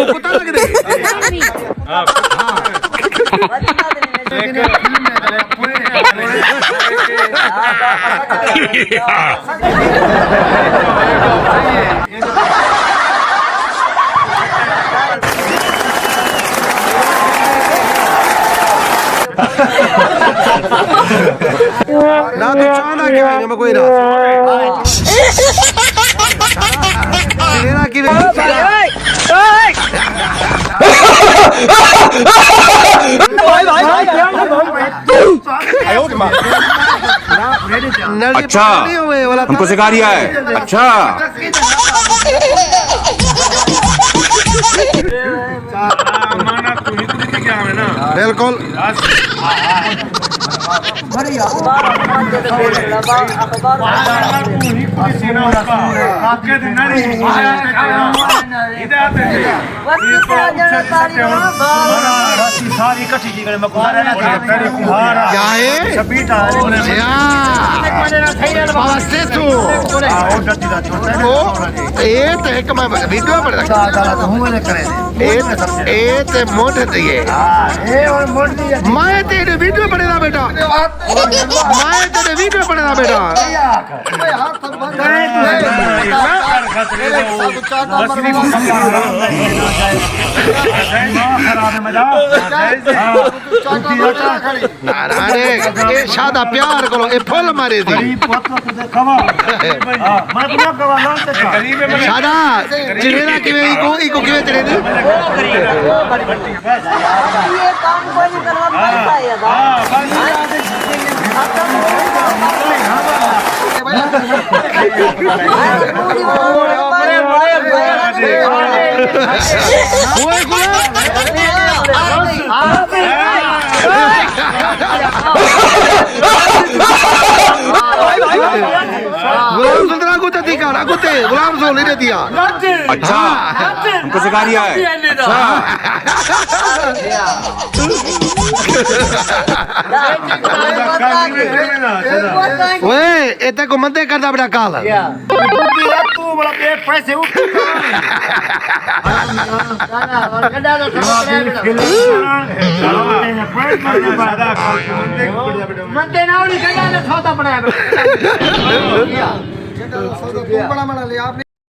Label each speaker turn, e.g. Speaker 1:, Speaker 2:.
Speaker 1: कुत्ता लग दे ना तो चांदा क्या है मैं कोई ना तेरा की
Speaker 2: अच्छा हमको सिखा रिया है अच्छा
Speaker 1: बिल्कुल
Speaker 3: सारी इकट्ठी की गले में कुमार रहना चाहिए
Speaker 1: क्या है नमस्ते तू ओ ए तो एक मैं वीडियो पर रखा ए ते मोट दिए मैं तेरे वीडियो पड़ेगा बेटा मैं तेरे वीडियो पड़ेगा बेटा अरे शादा प्यार करो ए फुल मारे दी शादा चिड़ेरा किवे इको किवे तेरे दी
Speaker 4: ये काम कोई नहीं करवा पैसा है
Speaker 1: गुलाम सुल्तान को तो दिखा ना कुत्ते गुलाम सुल्तान ने दिया
Speaker 2: अच्छा हमको सिखा रिया है अच्छा
Speaker 1: ओए एते को मत करदा बड़ा काल
Speaker 3: तू बड़ा पैसे
Speaker 4: मंदे ना उड़ी गड्ढा ने छोटा बनाया
Speaker 1: तू बड़ा बड़ा ले आपने